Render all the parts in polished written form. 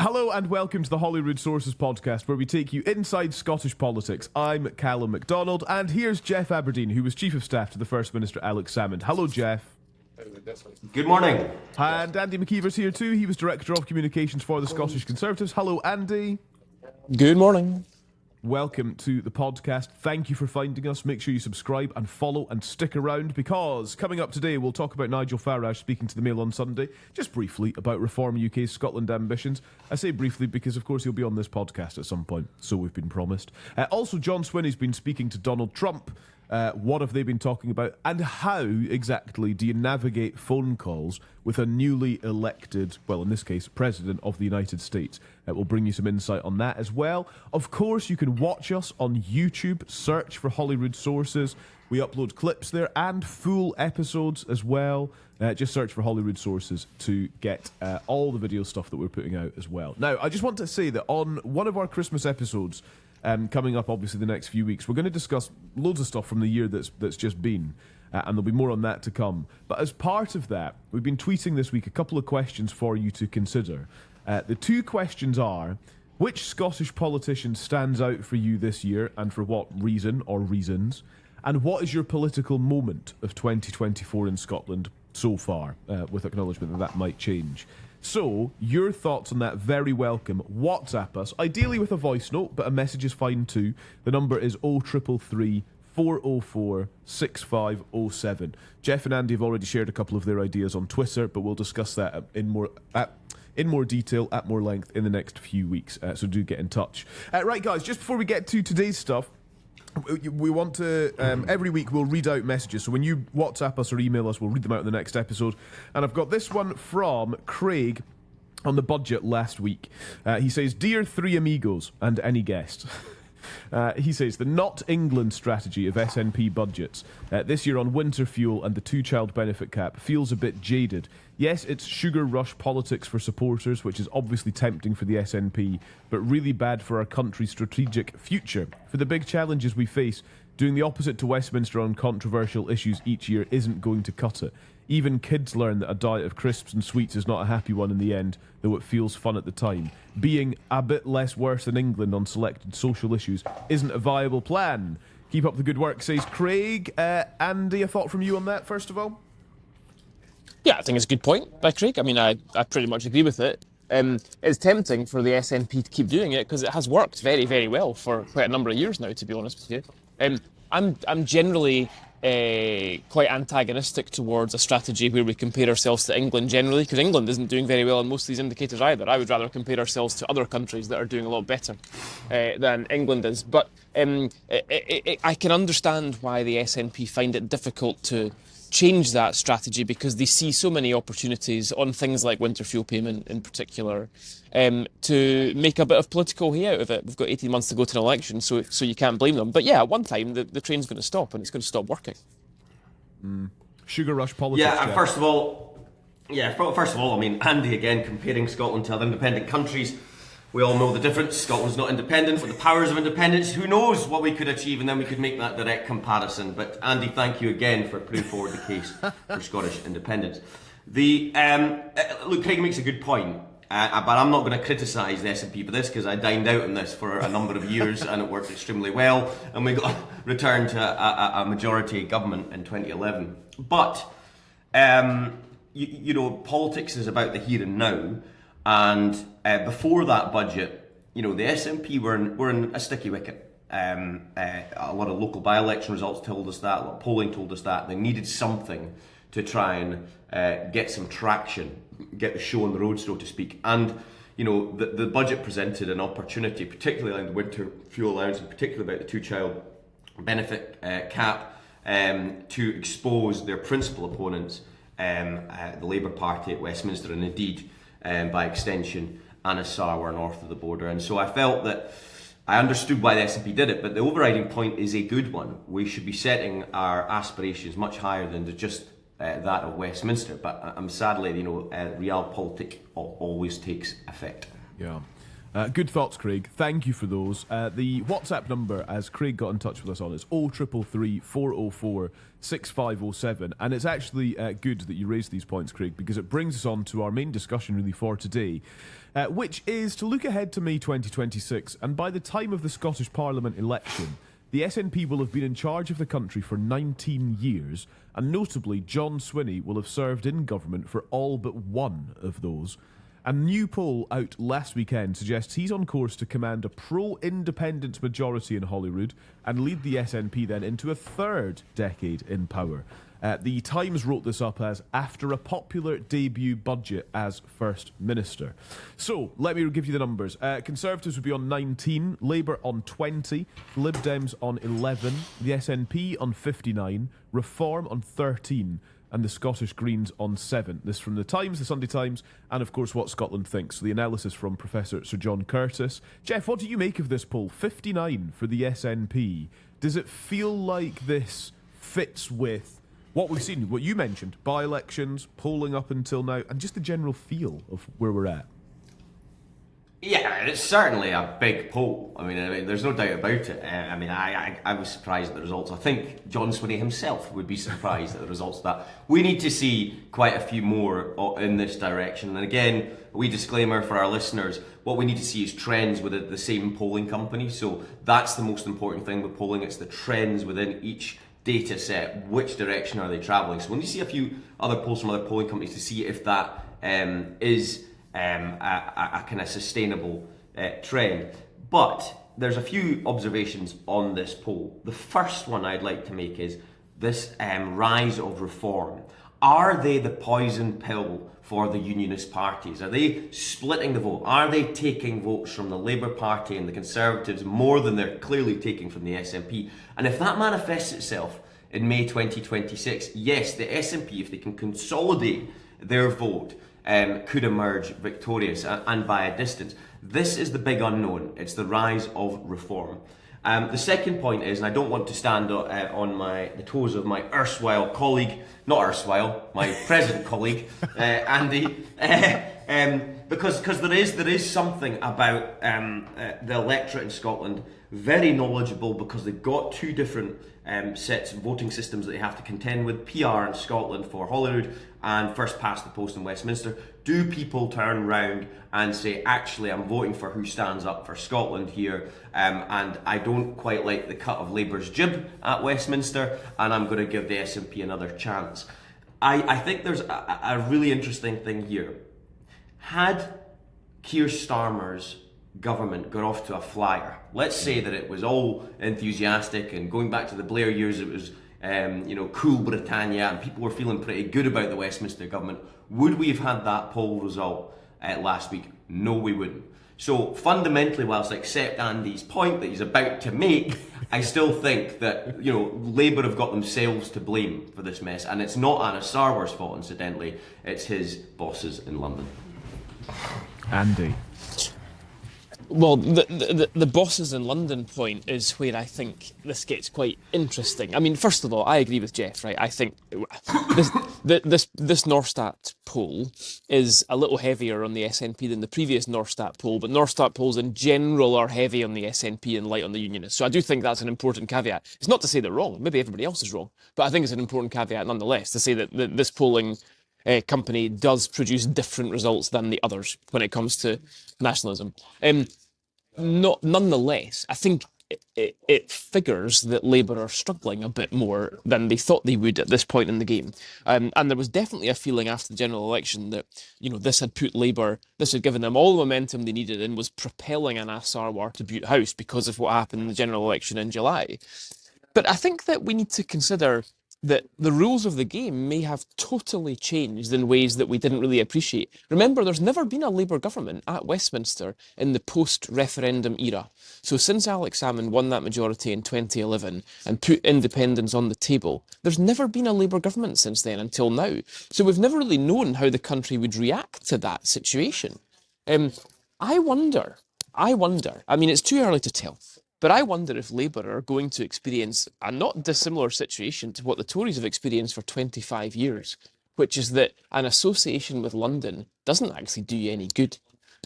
Hello and welcome to the Holyrood Sources podcast, where we take you inside Scottish politics. I'm Calum Macdonald, and here's Geoff Aberdein, who was Chief of Staff to the First Minister Alex Salmond. Hello, Geoff. Good morning. And Andy Maciver's here too. He was Director of Communications for the Scottish Conservatives. Hello, Andy. Good morning. Welcome to the podcast. Thank you for finding us. Make sure you subscribe and follow and stick around, because coming up today we'll talk about Nigel Farage speaking to the Mail on Sunday, just briefly about Reform UK's Scotland ambitions. I say briefly because of course he'll be on this podcast at some point, so we've been promised. Also, John Swinney's been speaking to Donald Trump. What have they been talking about, and how exactly do you navigate phone calls with a newly elected, well, in this case, President of the United States? We'll bring you some insight on that as well. Of course, you can watch us on YouTube. Search for Holyrood Sources. We upload clips there and full episodes as well. Just search for Holyrood Sources to get all the video stuff that we're putting out as well. Now, I just want to say that on one of our Christmas episodes, coming up, obviously, the next few weeks, we're going to discuss loads of stuff from the year that's just been, and there'll be more on that to come. But as part of that, we've been tweeting this week a couple of questions for you to consider. The two questions are: which Scottish politician stands out for you this year, and for what reason or reasons? And what is your political moment of 2024 in Scotland so far, with acknowledgement that might change? So, your thoughts on that, very welcome. WhatsApp us, ideally with a voice note, but a message is fine too. The number is 0333 404 6507. Geoff and Andy have already shared a couple of their ideas on Twitter, but we'll discuss that in more detail, at more length, in the next few weeks. So do get in touch. Right, guys, just before we get to today's stuff, we want to, every week we'll read out messages. So when you WhatsApp us or email us, we'll read them out in the next episode. And I've got this one from Craig on the budget last week. He says, "Dear Three Amigos and any guest." He says, "The Not England strategy of SNP budgets this year on winter fuel and the two-child benefit cap feels a bit jaded. Yes, it's sugar rush politics for supporters, which is obviously tempting for the SNP, but really bad for our country's strategic future. For the big challenges we face, doing the opposite to Westminster on controversial issues each year isn't going to cut it. Even kids learn that a diet of crisps and sweets is not a happy one in the end, though it feels fun at the time. Being a bit less worse than England on selected social issues isn't a viable plan. Keep up the good work," says Craig. Andy, a thought from you on that, first of all? Yeah, I think it's a good point by Craig. I mean, I pretty much agree with it. It's tempting for the SNP to keep doing it because it has worked very, very well for quite a number of years now, to be honest with you. I'm generally quite antagonistic towards a strategy where we compare ourselves to England generally, because England isn't doing very well on most of these indicators either. I would rather compare ourselves to other countries that are doing a lot better than England is. But I can understand why the SNP find it difficult to change that strategy, because they see so many opportunities on things like winter fuel payment in particular to make a bit of political hay out of it. We've got 18 months to go to an election, so you can't blame them. But yeah, at one time the train's going to stop, and it's going to stop working. Sugar rush politics. Yeah, and first of all, I mean, Andy again comparing Scotland to other independent countries. We all know the difference. Scotland's not independent. With the powers of independence, who knows what we could achieve, and then we could make that direct comparison. But Andy, thank you again for putting forward the case for Scottish independence. Look, Craig makes a good point, but I'm not going to criticise the SNP for this, because I dined out on this for a number of years and it worked extremely well, and we got returned to a majority government in 2011. But you know, politics is about the here and now. And before that budget, you know, the SNP were in a sticky wicket. A lot of local by-election results told us that, a lot of polling told us that. They needed something to try and get some traction, get the show on the road, so to speak. And, you know, the budget presented an opportunity, particularly on the winter fuel allowance, and particularly about the two-child benefit cap, to expose their principal opponents, the Labour Party at Westminster, and indeed, by extension, Anna Sarwar north of the border. And so I felt that I understood why the SNP did it, but the overriding point is a good one. We should be setting our aspirations much higher than just that of Westminster. But sadly, you know, realpolitik always takes effect. Yeah. Good thoughts, Craig. Thank you for those. The WhatsApp number, as Craig got in touch with us on, is 0333 404 6507. And it's actually good that you raised these points, Craig, because it brings us on to our main discussion really for today, which is to look ahead to May 2026. And by the time of the Scottish Parliament election, the SNP will have been in charge of the country for 19 years, and notably, John Swinney will have served in government for all but one of those. A new poll out last weekend suggests he's on course to command a pro-independence majority in Holyrood and lead the SNP then into a third decade in power. The Times wrote this up as after a popular debut budget as First Minister. So, let me give you the numbers. Conservatives would be on 19, Labour on 20, Lib Dems on 11, the SNP on 59, Reform on 13, and the Scottish Greens on 7. This from the Times, the Sunday Times, and of course What Scotland Thinks. So the analysis from Professor Sir John Curtis. Geoff, what do you make of this poll? 59 for the SNP. Does it feel like this fits with what we've seen, what you mentioned, by-elections, polling up until now, and just the general feel of where we're at? Yeah, it's certainly a big poll. I mean, there's no doubt about it. I was surprised at the results. I think John Swinney himself would be surprised at the results of that. We need to see quite a few more in this direction. And again, a wee disclaimer for our listeners, what we need to see is trends within the same polling company. So that's the most important thing with polling. It's the trends within each data set. Which direction are they travelling? So when you see a few other polls from other polling companies to see if that is a kind of sustainable trend. But there's a few observations on this poll. The first one I'd like to make is this rise of reform. Are they the poison pill for the unionist parties? Are they splitting the vote? Are they taking votes from the Labour Party and the Conservatives more than they're clearly taking from the SNP? And if that manifests itself in May 2026, yes, the SNP, if they can consolidate their vote, could emerge victorious and by a distance. This is the big unknown. It's the rise of reform. The second point is, and I don't want to stand on the toes of my erstwhile colleague, not erstwhile, my present colleague, Andy, because there is something about the electorate in Scotland very knowledgeable, because they've got two different sets of voting systems that they have to contend with, PR in Scotland for Holyrood and first past the post in Westminster. Do people turn round and say, actually, I'm voting for who stands up for Scotland here, and I don't quite like the cut of Labour's jib at Westminster, and I'm going to give the SNP another chance? I think there's a really interesting thing here. Had Keir Starmer's government got off to a flyer, let's say that it was all enthusiastic, and going back to the Blair years, it was cool Britannia, and people were feeling pretty good about the Westminster government, would we have had that poll result last week? No, we wouldn't. So fundamentally, whilst I accept Andy's point that he's about to make, I still think that Labour have got themselves to blame for this mess, and it's not Anna Sarwar's fault, incidentally. It's his bosses in London. Andy. Well, the bosses in London point is where I think this gets quite interesting. I mean, first of all, I agree with Geoff, right? I think this Norstat poll is a little heavier on the SNP than the previous Norstat poll, but Norstat polls in general are heavy on the SNP and light on the Unionists. So I do think that's an important caveat. It's not to say they're wrong. Maybe everybody else is wrong, but I think it's an important caveat nonetheless to say that this polling company does produce different results than the others when it comes to nationalism. Nonetheless, I think it figures that Labour are struggling a bit more than they thought they would at this point in the game. And there was definitely a feeling after the general election that, this had put Labour, this had given them all the momentum they needed and was propelling Anna Sarwar to Butte House because of what happened in the general election in July. But I think that we need to consider that the rules of the game may have totally changed in ways that we didn't really appreciate. Remember, there's never been a Labour government at Westminster in the post-referendum era. So since Alex Salmond won that majority in 2011 and put independence on the table, there's never been a Labour government since then until now. So we've never really known how the country would react to that situation. I wonder, I mean, it's too early to tell, but I wonder if Labour are going to experience a not dissimilar situation to what the Tories have experienced for 25 years, which is that an association with London doesn't actually do you any good.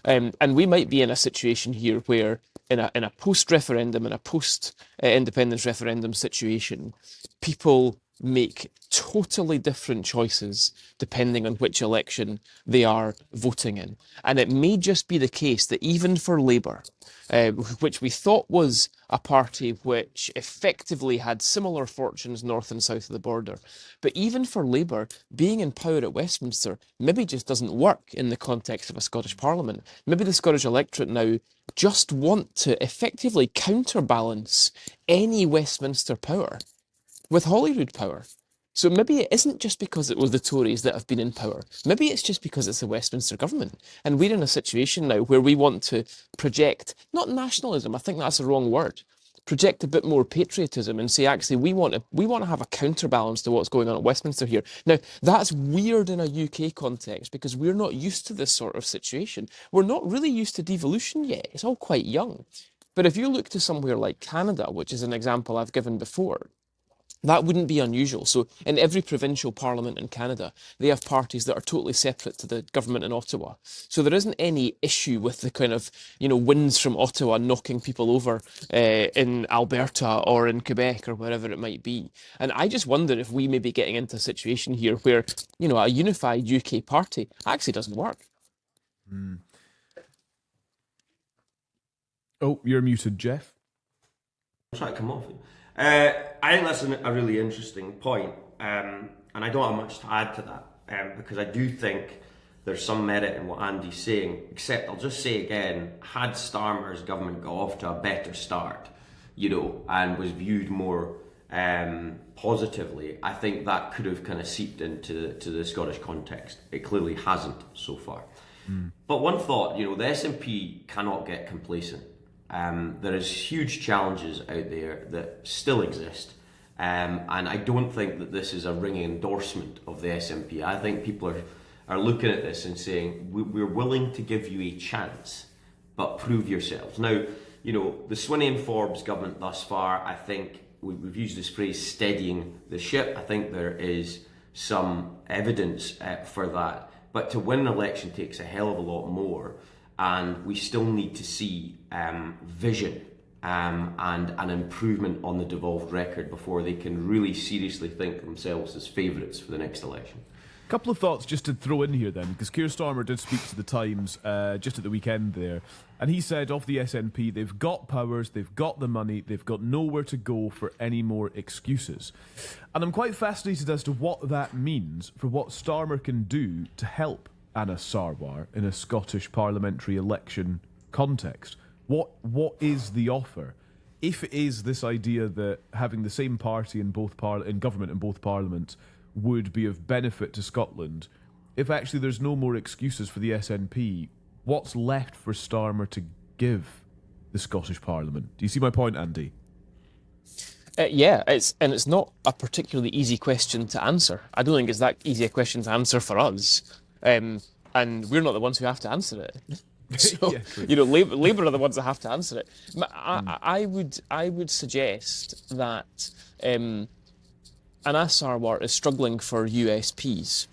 And we might be in a situation here where, in a post-referendum, in a post-independence referendum situation, people make totally different choices depending on which election they are voting in. And it may just be the case that even for Labour, which we thought was a party which effectively had similar fortunes north and south of the border, but even for Labour, being in power at Westminster maybe just doesn't work in the context of a Scottish Parliament. Maybe the Scottish electorate now just want to effectively counterbalance any Westminster power with Holyrood power. So maybe it isn't just because it was the Tories that have been in power. Maybe it's just because it's the Westminster government. And we're in a situation now where we want to project, not nationalism, I think that's the wrong word, project a bit more patriotism and say, actually, we want to have a counterbalance to what's going on at Westminster here. Now, that's weird in a UK context because we're not used to this sort of situation. We're not really used to devolution yet. It's all quite young. But if you look to somewhere like Canada, which is an example I've given before, that wouldn't be unusual. So in every provincial parliament in Canada, they have parties that are totally separate to the government in Ottawa. So there isn't any issue with the kind of, winds from Ottawa knocking people over in Alberta or in Quebec or wherever it might be. And I just wonder if we may be getting into a situation here where, a unified UK party actually doesn't work. Oh, you're muted, Geoff. I'm trying to come off it. I think that's a really interesting point, and I don't have much to add to that, because I do think there's some merit in what Andy's saying, except I'll just say again, had Starmer's government got off to a better start, and was viewed more positively, I think that could have kind of seeped into the Scottish context. It clearly hasn't so far. But one thought, the SNP cannot get complacent. There is huge challenges out there that still exist, and I don't think that this is a ringing endorsement of the SNP. I think people are looking at this and saying, we're willing to give you a chance, but prove yourselves. Now, the Swinney and Forbes government thus far, I think we've used this phrase, steadying the ship. I think there is some evidence for that, but to win an election takes a hell of a lot more. And we still need to see vision and an improvement on the devolved record before they can really seriously think themselves as favourites for the next election. A couple of thoughts just to throw in here then, because Keir Starmer did speak to the Times just at the weekend there, and he said of the SNP, they've got powers, they've got the money, they've got nowhere to go for any more excuses. And I'm quite fascinated as to what that means for what Starmer can do to help Anas Sarwar in a Scottish parliamentary election context. What is the offer? If it is this idea that having the same party in government in both parliaments would be of benefit to Scotland, if actually there's no more excuses for the SNP, what's left for Starmer to give the Scottish Parliament? Do you see my point, Andy? Yeah, it's not a particularly easy question to answer. I don't think it's that easy a question to answer for us. And we're not the ones who have to answer it. So, yeah, Labour are the ones that have to answer it. I would suggest that Anas Sarwar is struggling for USPs,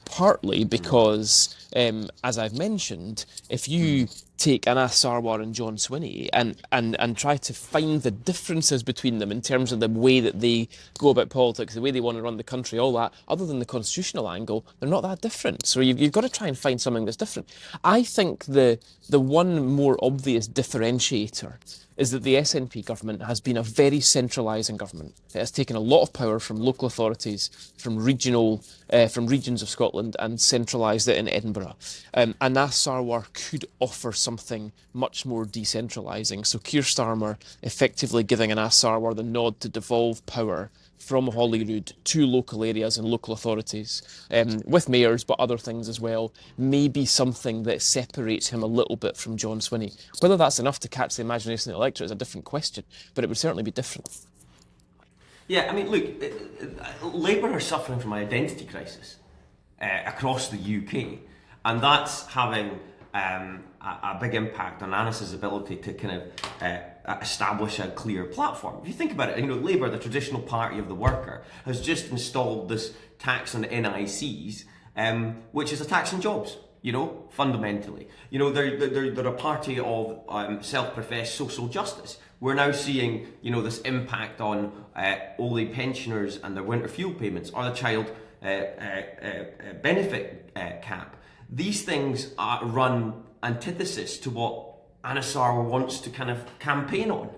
partly because, as I've mentioned, if you take Anas Sarwar and John Swinney and try to find the differences between them in terms of the way that they go about politics, the way they want to run the country, all that, other than the constitutional angle, they're not that different. So you've got to try and find something that's different. I think the one more obvious differentiator is that the SNP government has been a very centralising government. It has taken a lot of power from local authorities, from regions of Scotland, and centralised it in Edinburgh. Anas Sarwar could offer something much more decentralising. So Keir Starmer effectively giving Anas Sarwar the nod to devolve power from Holyrood to local areas and local authorities, with mayors, but other things as well, may be something that separates him a little bit from John Swinney. Whether that's enough to catch the imagination of the electorate is a different question, but it would certainly be different. Yeah, I mean, look, Labour are suffering from an identity crisis across the UK, and that's having a big impact on Anas's ability to kind of establish a clear platform. If you think about it, Labour, the traditional party of the worker, has just installed this tax on NICs, which is a tax on jobs. fundamentally. They're a party of self-professed social justice. We're now seeing, this impact on only pensioners and their winter fuel payments, or the child benefit cap. These things run antithesis to what Anasar wants to kind of campaign on.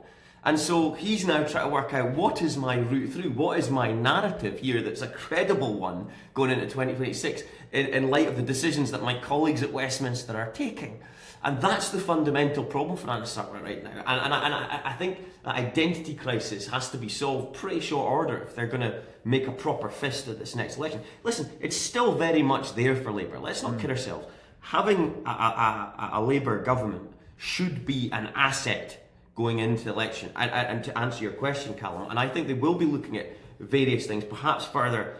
And so he's now trying to work out, what is my route through? What is my narrative here that's a credible one going into 2026 in light of the decisions that my colleagues at Westminster are taking? And that's the fundamental problem for Anasar right now. And I think that identity crisis has to be solved pretty short order if they're going to make a proper fist at this next election. Listen, it's still very much there for Labour. Let's not kid ourselves. Having a Labour government should be an asset going into the election. And to answer your question, Calum, and I think they will be looking at various things, perhaps further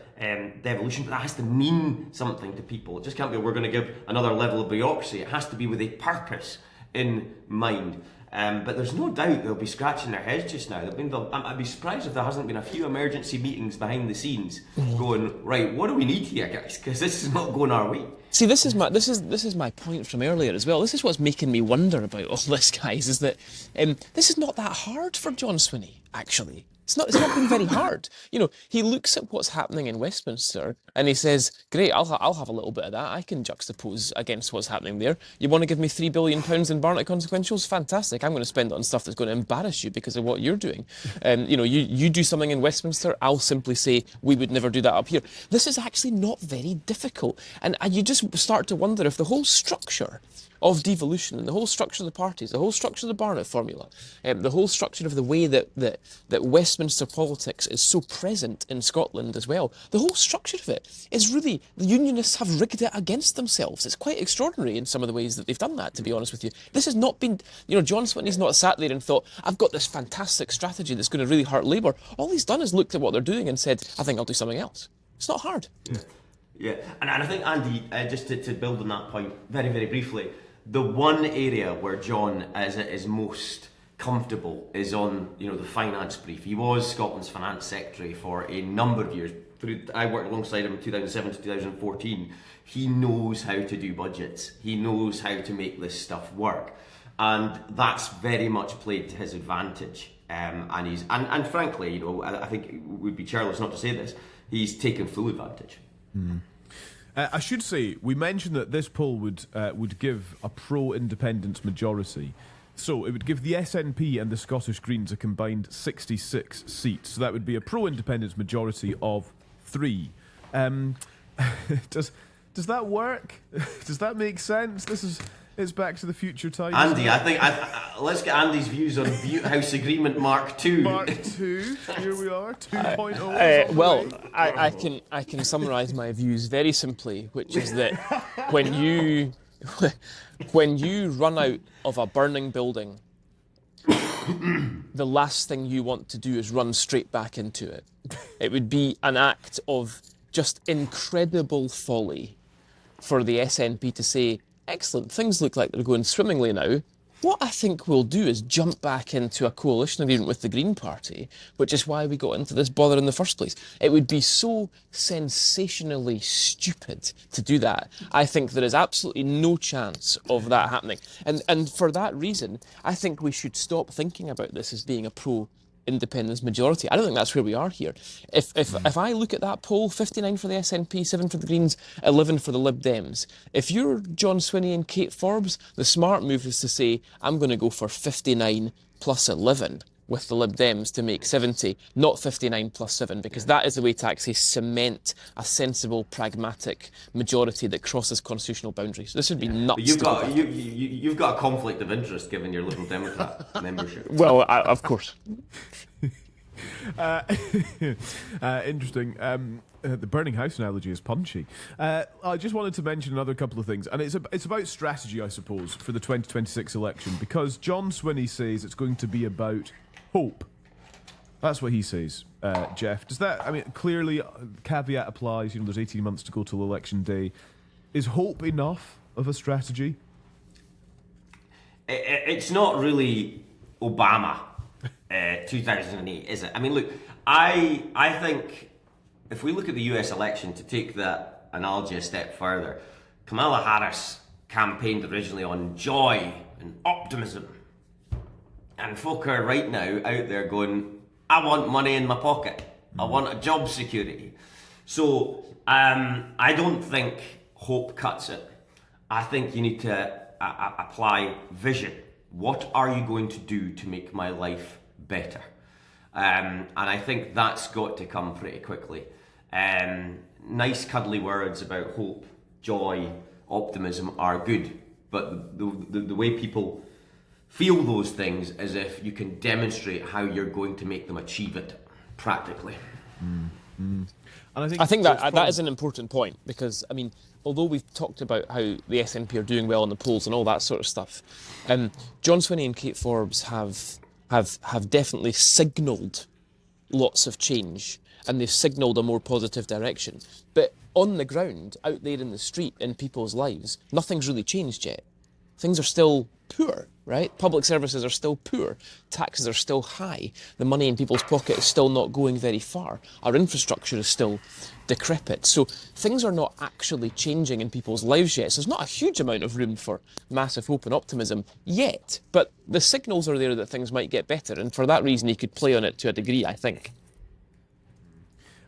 devolution, but that has to mean something to people. It just can't be, we're going to give another level of bureaucracy. It has to be with a purpose in mind. But there's no doubt they'll be scratching their heads just now. I'd be surprised if there hasn't been a few emergency meetings behind the scenes going, right, what do we need here, guys? Because this is not going our way. See, this is my point from earlier as well. This is what's making me wonder about all this, guys, is that this is not that hard for John Swinney, actually. It's not been very hard. He looks at what's happening in Westminster and he says, great, I'll have a little bit of that. I can juxtapose against what's happening there. You want to give me £3 billion in Barnett consequentials? Fantastic. I'm going to spend it on stuff that's going to embarrass you because of what you're doing. You do something in Westminster, I'll simply say, we would never do that up here. This is actually not very difficult. And you just start to wonder if the whole structure of devolution and the whole structure of the parties, the whole structure of the Barnett formula, the whole structure of the way that Westminster politics is so present in Scotland as well, the whole structure of it is really, the Unionists have rigged it against themselves. It's quite extraordinary in some of the ways that they've done that, to be honest with you. This has not been, John Swinney's not sat there and thought, I've got this fantastic strategy that's going to really hurt Labour. All he's done is looked at what they're doing and said, I think I'll do something else. It's not hard. Yeah, and I think, Andy, just to build on that point very, very briefly, the one area where John is most comfortable is on the finance brief. He was Scotland's finance secretary for a number of years. I worked alongside him in 2007 to 2014. He knows how to do budgets. He knows how to make this stuff work, and that's very much played to his advantage. And frankly, I think it would be churlish not to say this. He's taken full advantage. Mm. I should say, we mentioned that this poll would give a pro-independence majority. So it would give the SNP and the Scottish Greens a combined 66 seats. So that would be a pro-independence majority of 3. Does that work? Does that make sense? It's Back to the Future time. Andy, I think let's get Andy's views on Butte House Agreement Mark II. Mark II, here we are, 2.0. Well, I can summarise my views very simply, which is that when you run out of a burning building, the last thing you want to do is run straight back into it. It would be an act of just incredible folly for the SNP to say, excellent, things look like they're going swimmingly now. What I think we'll do is jump back into a coalition agreement with the Green Party, which is why we got into this bother in the first place. It would be so sensationally stupid to do that. I think there is absolutely no chance of that happening. And for that reason, I think we should stop thinking about this as being a pro-independence majority. I don't think that's where we are here. If I look at that poll, 59 for the SNP, 7 for the Greens, 11 for the Lib Dems. If you're John Swinney and Kate Forbes, the smart move is to say, I'm going to go for 59 plus 11 with the Lib Dems to make 70, not 59 plus 7, because that is the way to actually cement a sensible, pragmatic majority that crosses constitutional boundaries. This would be nuts. You've got a conflict of interest given your Liberal Democrat membership. Well, of course. Interesting. The burning house analogy is punchy. I just wanted to mention another couple of things, and it's about strategy, I suppose, for the 2026 election, because John Swinney says it's going to be about hope. That's what he says, Geoff. Does that, clearly, caveat applies, there's 18 months to go till election day. Is hope enough of a strategy? It's not really Obama 2008, is it? Look, I think if we look at the US election, to take that analogy a step further, Kamala Harris campaigned originally on joy and optimism. And folk are right now out there going, I want money in my pocket. I want a job security. So I don't think hope cuts it. I think you need to apply vision. What are you going to do to make my life better? And I think that's got to come pretty quickly. Nice cuddly words about hope, joy, optimism are good, but the way people feel those things is if you can demonstrate how you're going to make them achieve it practically. And I think that is an important point, because I mean, although we've talked about how the SNP are doing well in the polls and all that sort of stuff, John Swinney and Kate Forbes have definitely signalled lots of change, and they've signalled a more positive direction. But on the ground, out there in the street, in people's lives, nothing's really changed yet. Things are still poor, right? Public services are still poor. Taxes are still high. The money in people's pocket is still not going very far. Our infrastructure is still decrepit. So things are not actually changing in people's lives yet. So there's not a huge amount of room for massive hope and optimism yet. But the signals are there that things might get better. And for that reason, you could play on it to a degree, I think.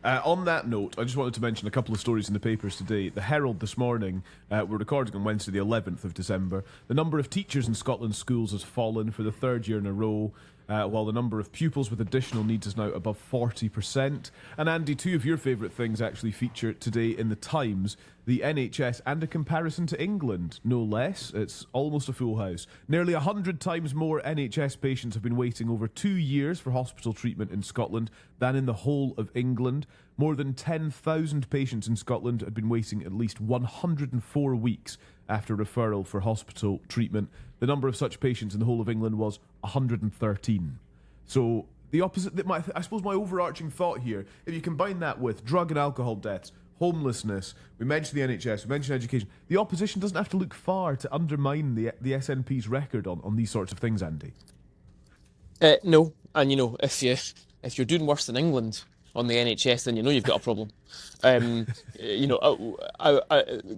On that note, I just wanted to mention a couple of stories in the papers today. The Herald this morning, we're recording on Wednesday the 11th of December. The number of teachers in Scotland's schools has fallen for the third year in a row, while the number of pupils with additional needs is now above 40%. And Andy, two of your favourite things actually feature today in the Times: the NHS and a comparison to England, no less. It's almost a full house. Nearly 100 times more NHS patients have been waiting over 2 years for hospital treatment in Scotland than in the whole of England. More than 10,000 patients in Scotland had been waiting at least 104 weeks after referral for hospital treatment. The number of such patients in the whole of England was 113. So the opposite, I suppose my overarching thought here, if you combine that with drug and alcohol deaths, homelessness, we mentioned the NHS, we mentioned education, the opposition doesn't have to look far to undermine the SNP's record on these sorts of things, Andy. No, and you know, if you're doing worse than England on the NHS, then you know you've got a problem. You know,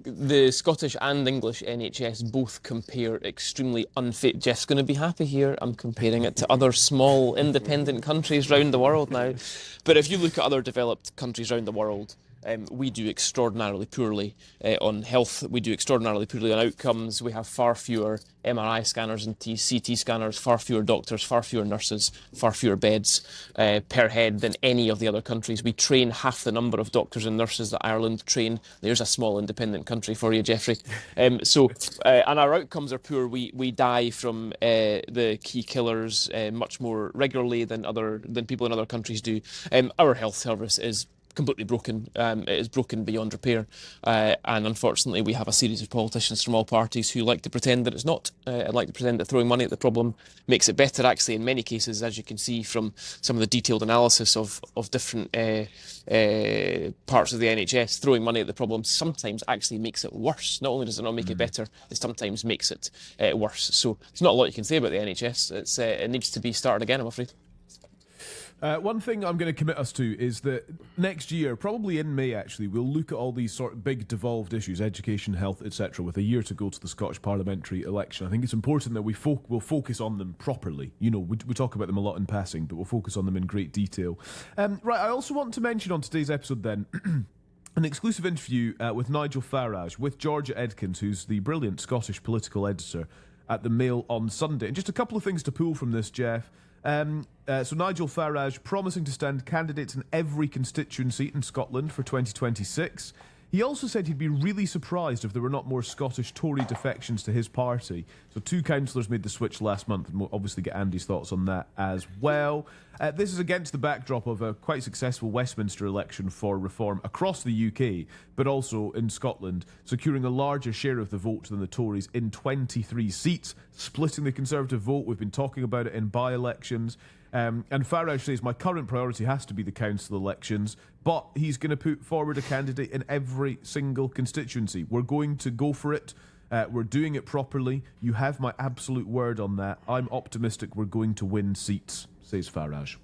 the Scottish and English NHS both compare extremely unfair. Geoff's going to be happy here. I'm comparing it to other small independent countries around the world now. But if you look at other developed countries around the world, we do extraordinarily poorly on health. We do extraordinarily poorly on outcomes. We have far fewer MRI scanners and CT scanners, far fewer doctors, far fewer nurses, far fewer beds per head than any of the other countries. We train half the number of doctors and nurses that Ireland train. There's a small independent country for you, Geoffrey. And our outcomes are poor. We die from the key killers much more regularly than people in other countries do. Our health service is completely broken. It is broken beyond repair, and unfortunately we have a series of politicians from all parties who like to pretend that it's not, and like to pretend that throwing money at the problem makes it better. Actually, in many cases, as you can see from some of the detailed analysis of different parts of the NHS, throwing money at the problem sometimes actually makes it worse. Not only does it not make it better, it sometimes makes it worse. So there's not a lot you can say about the NHS. It needs to be started again, I'm afraid. One thing I'm going to commit us to is that next year, probably in May actually, we'll look at all these sort of big devolved issues, education, health, etc., with a year to go to the Scottish parliamentary election. I think it's important that we'll focus on them properly. You know, we talk about them a lot in passing, but we'll focus on them in great detail. Right, I also want to mention on today's episode then an exclusive interview with Nigel Farage, with Georgia Edkins, who's the brilliant Scottish political editor at the Mail on Sunday. And just a couple of things to pull from this, Geoff. So Nigel Farage promising to stand candidates in every constituency in Scotland for 2026. He also said he'd be really surprised if there were not more Scottish Tory defections to his party. So 2 councillors made the switch last month, and we'll obviously get Andy's thoughts on that as well. This is against the backdrop of a quite successful Westminster election for reform across the UK, but also in Scotland, securing a larger share of the vote than the Tories in 23 seats, splitting the Conservative vote. We've been talking about it in by-elections. And Farage says, my current priority has to be the council elections, but he's going to put forward a candidate in every single constituency. We're going to go for it. We're doing it properly. You have my absolute word on that. I'm optimistic we're going to win seats, says Farage.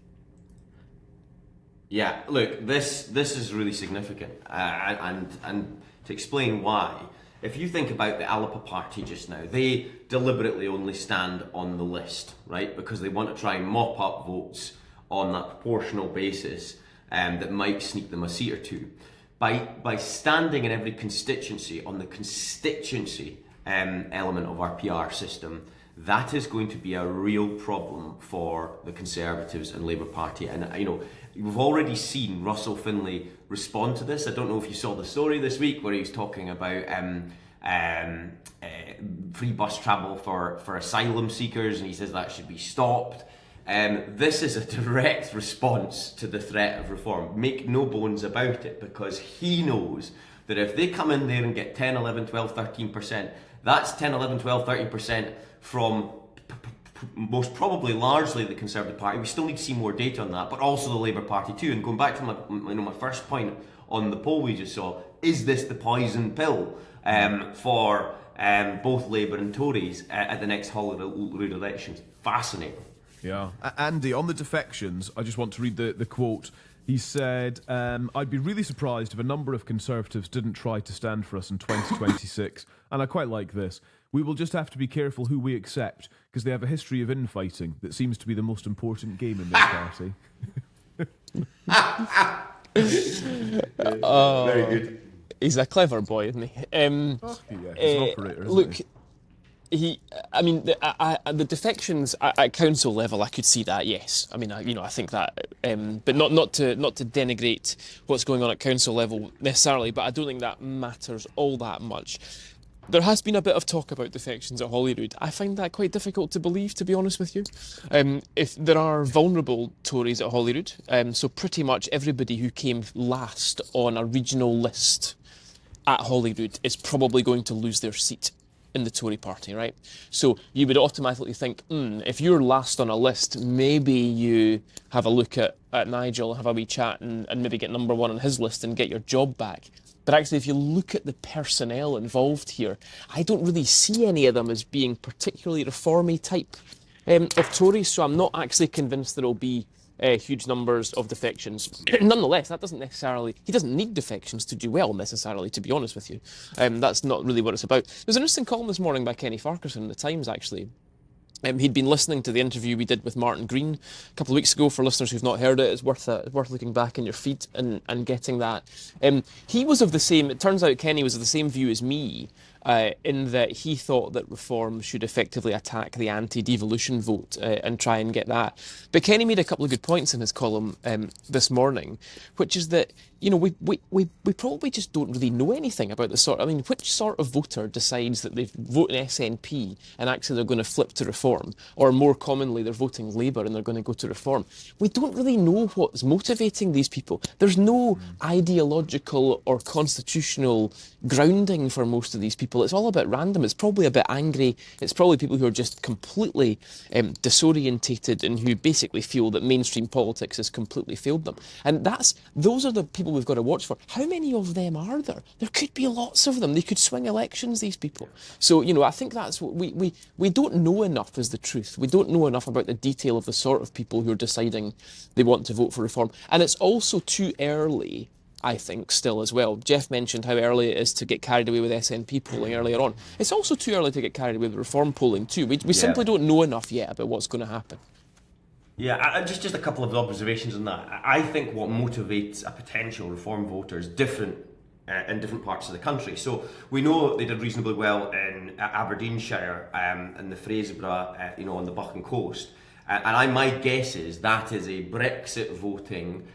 Yeah, look, this is really significant, and to explain why, if you think about the Alapa Party just now, they deliberately only stand on the list, right? Because they want to try and mop up votes on that proportional basis that might sneak them a seat or two. By standing in every constituency on the constituency element of our PR system, that is going to be a real problem for the Conservatives and Labour Party. And we've already seen Russell Finlay respond to this. I don't know if you saw the story this week where he was talking about free bus travel for asylum seekers, and he says that should be stopped. This is a direct response to the threat of reform. Make no bones about it, because he knows that if they come in there and get 10, 11, 12, 13%, that's 10, 11, 12, 13% from most probably largely the Conservative Party. We still need to see more data on that, but also the Labour Party too. And going back to my first point on the poll we just saw, is this the poison pill for both Labour and Tories at the next Holyrood elections? Fascinating. Yeah. Andy, on the defections, I just want to read the quote. He said, I'd be really surprised if a number of Conservatives didn't try to stand for us in 2026. And I quite like this. We will just have to be careful who we accept, because they have a history of infighting that seems to be the most important game in their party. Very good. He's a clever boy, isn't he? Yeah, he's an operator, isn't look, he? The defections at council level, I could see that. Yes, I mean, I think that, but not to denigrate what's going on at council level necessarily. But I don't think that matters all that much. There has been a bit of talk about defections at Holyrood. I find that quite difficult to believe, to be honest with you. If there are vulnerable Tories at Holyrood, so pretty much everybody who came last on a regional list at Holyrood is probably going to lose their seat in the Tory party, right? So you would automatically think, if you're last on a list, maybe you have a look at Nigel, have a wee chat and maybe get number one on his list and get your job back. But actually, if you look at the personnel involved here, I don't really see any of them as being particularly reformy type of Tories, so I'm not actually convinced there will be huge numbers of defections. Nonetheless, that doesn't necessarily... He doesn't need defections to do well, necessarily, to be honest with you. That's not really what it's about. There's an interesting column this morning by Kenny Farquharson in The Times, actually. He'd been listening to the interview we did with Martin Green a couple of weeks ago. For listeners who've not heard it, it's worth looking back in your feed and getting that. He was of the same... It turns out Kenny was of the same view as me, in that he thought that reform should effectively attack the anti-devolution vote and try and get that. But Kenny made a couple of good points in his column this morning, which is that, we probably just don't really know anything about the sort... I mean, which sort of voter decides that they vote in SNP and actually they're going to flip to reform? Or more commonly, they're voting Labour and they're going to go to reform. We don't really know what's motivating these people. There's no ideological or constitutional grounding for most of these people. It's all a bit random. It's probably a bit angry. It's probably people who are just completely disorientated and who basically feel that mainstream politics has completely failed them. And those are the people we've got to watch for. How many of them are there? There could be lots of them. They could swing elections, these people. So, I think that's what we don't know enough is the truth. We don't know enough about the detail of the sort of people who are deciding they want to vote for reform. And it's also too early, I think, still as well. Geoff mentioned how early it is to get carried away with SNP polling earlier on. It's also too early to get carried away with reform polling too. We simply don't know enough yet about what's going to happen. Yeah, just a couple of observations on that. I think what motivates a potential reform voter is different in different parts of the country. So we know they did reasonably well in Aberdeenshire and the Fraserburgh, on the Buchan coast. And my guess is that is a Brexit voting,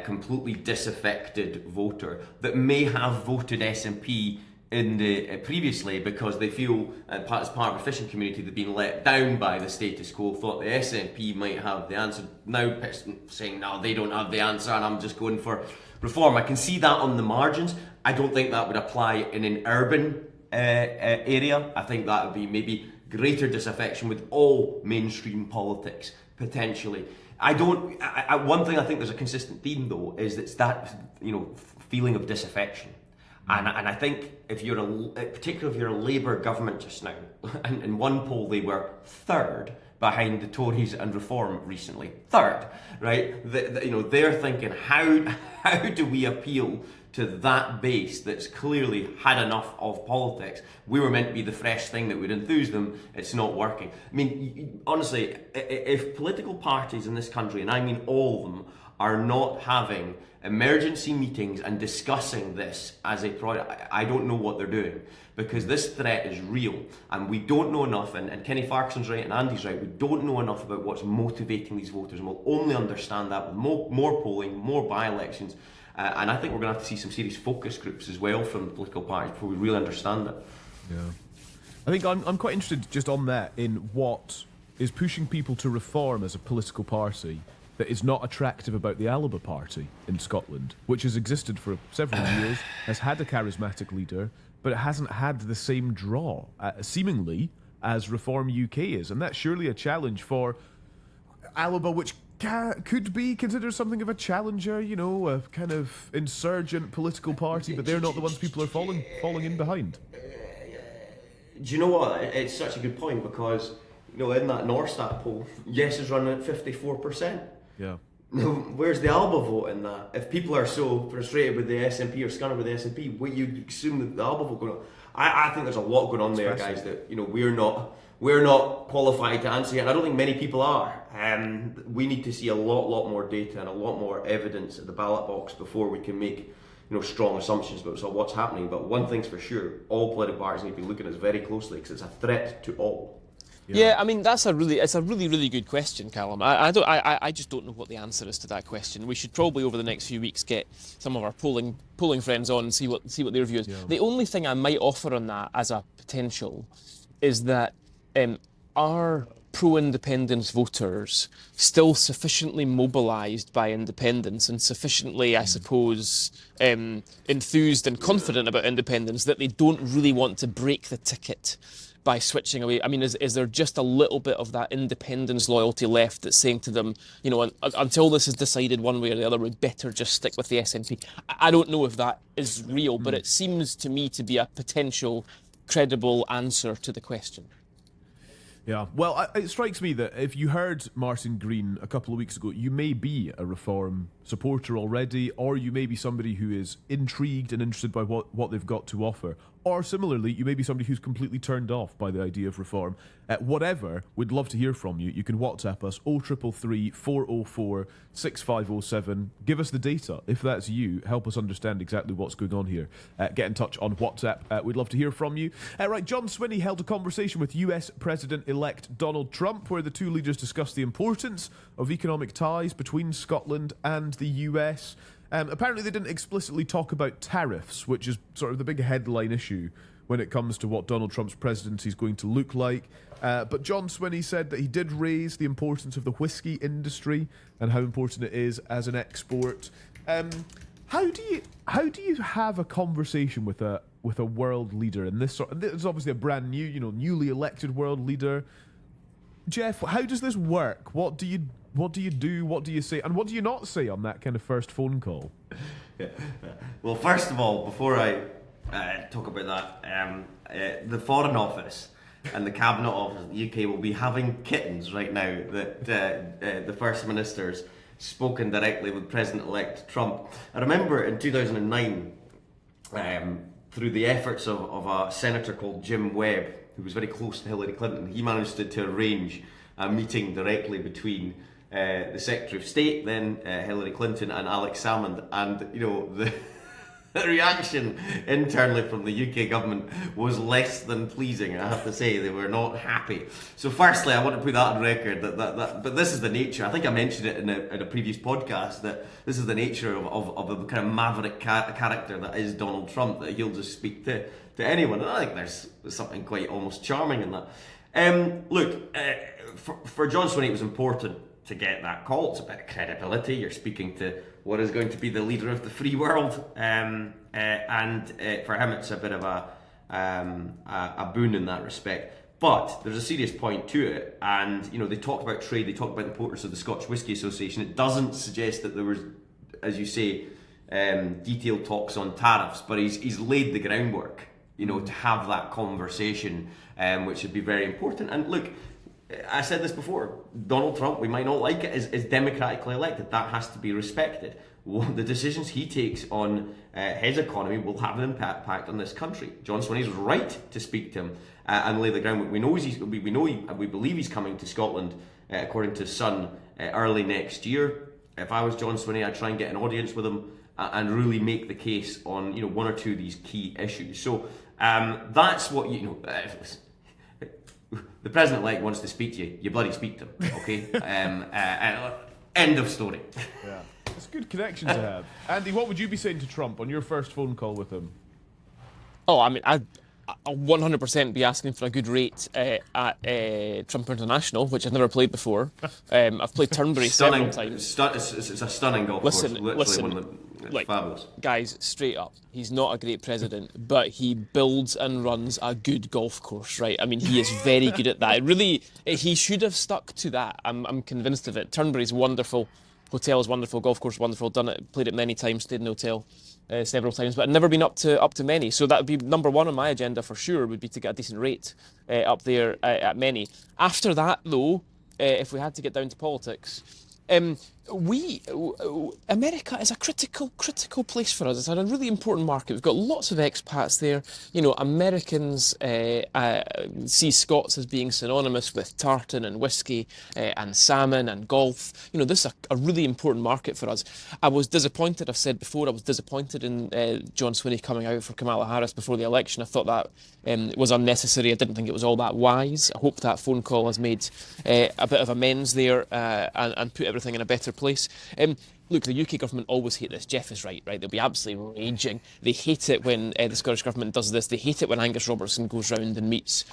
completely disaffected voter that may have voted SNP in the previously because they feel as part of the fishing community they've been let down by the status quo, thought the SNP might have the answer, now saying no, they don't have the answer and I'm just going for reform. I can see that on the margins. I don't think that would apply in an urban area. I think that would be maybe greater disaffection with all mainstream politics potentially. One thing I think there's a consistent theme though is that feeling of disaffection. And I think particularly if you're a Labour government just now, and in one poll they were third behind the Tories and Reform recently, third, right? They're thinking how do we appeal to that base that's clearly had enough of politics. We were meant to be the fresh thing that would enthuse them. It's not working. I mean, honestly, if political parties in this country, and I mean all of them, are not having emergency meetings and discussing this as a project, I don't know what they're doing, because this threat is real and we don't know enough, and Kenny Farquharson's right and Andy's right, we don't know enough about what's motivating these voters, and we'll only understand that with more polling, more by-elections, and I think we're going to have to see some serious focus groups as well from political parties before we really understand it. Yeah. I think I'm quite interested just on that, in what is pushing people to reform as a political party that is not attractive about the Alba Party in Scotland, which has existed for several years, has had a charismatic leader, but it hasn't had the same draw, seemingly, as Reform UK is. And that's surely a challenge for Alba, which could be considered something of a challenger, you know, a kind of insurgent political party, but they're not the ones people are falling in behind. Do you know what? It's such a good point, because, you know, in that Norstat poll, Yes is running at 54%. Yeah. Now, where's the Alba vote in that? If people are so frustrated with the SNP or scunnered with the SNP, what you assume that the Alba vote going on? I think there's a lot going on there, guys, that, you know, we're not qualified to answer yet. And I don't think many people are. We need to see a lot more data and a lot more evidence at the ballot box before we can make, you know, strong assumptions about what's happening. But one thing's for sure: all political parties need to be looking at this very closely, because it's a threat to all. Yeah, I mean, it's a really good question, Calum. I just don't know what the answer is to that question. We should probably over the next few weeks get some of our polling friends on and see what their view is. Yeah. The only thing I might offer on that as a potential is that are pro-independence voters still sufficiently mobilised by independence and sufficiently, I suppose, enthused and confident about independence that they don't really want to break the ticket by switching away? I mean, is there just a little bit of that independence loyalty left that's saying to them, you know, until this is decided one way or the other, we'd better just stick with the SNP? I don't know if that is real, but it seems to me to be a potential credible answer to the question. Yeah, well, it strikes me that if you heard Martin Green a couple of weeks ago, you may be a Reform supporter already, or you may be somebody who is intrigued and interested by what they've got to offer. Or similarly, you may be somebody who's completely turned off by the idea of Reform. Whatever, we'd love to hear from you. You can WhatsApp us 0333 404 6507. Give us the data. If that's you, help us understand exactly what's going on here. Get in touch on WhatsApp. We'd love to hear from you. Right, John Swinney held a conversation with US President-elect Donald Trump, where the two leaders discussed the importance of economic ties between Scotland and the US. Apparently they didn't explicitly talk about tariffs, which is sort of the big headline issue when it comes to what Donald Trump's presidency is going to look like. But John Swinney said that he did raise the importance of the whiskey industry and how important it is as an export. How do you have a conversation with a world leader in this sort? This is obviously a brand new, you know, newly elected world leader. Geoff, how does this work? What do you do? What do you say? And what do you not say on that kind of first phone call? Well, first of all, before I talk about that, the Foreign Office and the Cabinet Office of the UK will be having kittens right now that the First Minister's spoken directly with President-elect Trump. I remember in 2009, through the efforts of a senator called Jim Webb, who was very close to Hillary Clinton, he managed to arrange a meeting directly between the Secretary of State, then Hillary Clinton, and Alex Salmond, and you know the reaction internally from the UK government was less than pleasing. I have to say, they were not happy. So, firstly, I want to put that on record. But this is the nature. I think I mentioned it in a previous podcast, that this is the nature of the kind of maverick character that is Donald Trump. That he'll just speak to anyone. And I think there's something quite almost charming in that. Look, for John Swinney, it was important to get that call. It's a bit of credibility. You're speaking to what is going to be the leader of the free world, and for him, it's a bit of a boon in that respect. But there's a serious point to it, and you know, they talked about trade. They talked about the importance of the Scottish Whisky Association. It doesn't suggest that there was, as you say, detailed talks on tariffs, but he's laid the groundwork, you know, to have that conversation, which would be very important. And look, I said this before, Donald Trump, we might not like it, is democratically elected. That has to be respected. The decisions he takes on his economy will have an impact on this country. John Swinney's right to speak to him and lay the ground. We believe he's coming to Scotland, according to Sun, early next year. If I was John Swinney, I'd try and get an audience with him and really make the case on one or two of these key issues. So that's what the president-elect wants to speak to you. You bloody speak to him, okay? End of story. Yeah, it's a good connection to have. Andy, what would you be saying to Trump on your first phone call with him? Oh, I mean, I'll 100% be asking for a good rate at Trump International, which I've never played before. I've played Turnberry several times. It's a stunning golf course. It's fabulous. Guys, straight up, he's not a great president, but he builds and runs a good golf course, right? I mean, he is very good at that. He should have stuck to that. I'm convinced of it. Turnberry's wonderful. Hotel is wonderful. Golf course wonderful. Done it. Played it many times. Stayed in the hotel several times, but I've never been up to many. So that would be number one on my agenda for sure. Would be to get a decent rate up there at many. After that, though, if we had to get down to politics. America is a critical place for us. It's a really important market. We've got lots of expats there. Americans see Scots as being synonymous with tartan and whiskey and salmon and golf. This is a really important market for us. I was disappointed. I've said before, I was disappointed in John Swinney coming out for Kamala Harris before the election. I thought that was unnecessary. I didn't think it was all that wise. I hope that phone call has made a bit of amends there and put everything in a better place. Look, the UK government always hate this. Geoff is right? They'll be absolutely raging. They hate it when the Scottish government does this. They hate it when Angus Robertson goes round and meets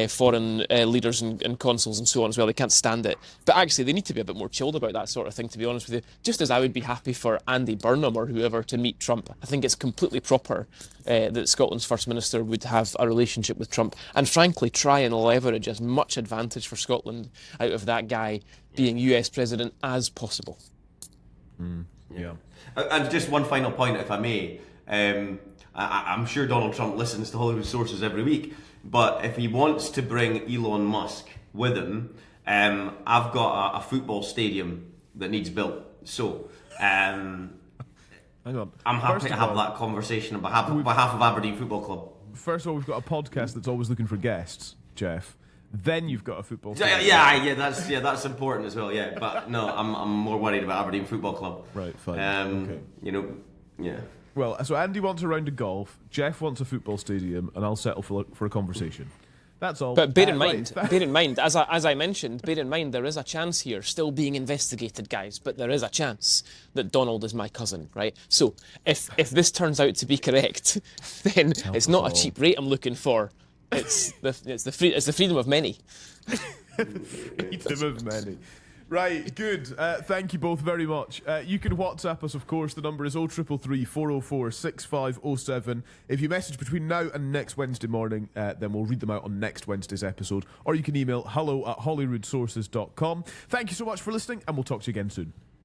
foreign leaders and consuls and so on as well. They can't stand it. But actually, they need to be a bit more chilled about that sort of thing, to be honest with you. Just as I would be happy for Andy Burnham or whoever to meet Trump, I think it's completely proper that Scotland's First Minister would have a relationship with Trump and frankly try and leverage as much advantage for Scotland out of that guy being US President as possible. Yeah. And just one final point, if I may. I'm sure Donald Trump listens to Holyrood Sources every week, but if he wants to bring Elon Musk with him, I've got a football stadium that needs built. So, hang on. I'm happy to have that conversation on behalf of Aberdein Football Club. First of all, we've got a podcast that's always looking for guests, Geoff. Then you've got a football club. That's important as well. Yeah, but no, I'm more worried about Aberdein Football Club. Right, fine. Okay. Yeah. Well, so Andy wants a round of golf, Geoff wants a football stadium, and I'll settle for a conversation. That's all. But bear in mind, as I mentioned, there is a chance here, still being investigated, guys. But there is a chance that Donald is my cousin, right? So if this turns out to be correct, then it's not a cheap rate I'm looking for. It's the freedom of many. Freedom of many. Right, good. Thank you both very much. You can WhatsApp us, of course. The number is 0333 404 6507. If you message between now and next Wednesday morning, then we'll read them out on next Wednesday's episode. Or you can email hello@holyroodsources.com. Thank you so much for listening, and we'll talk to you again soon.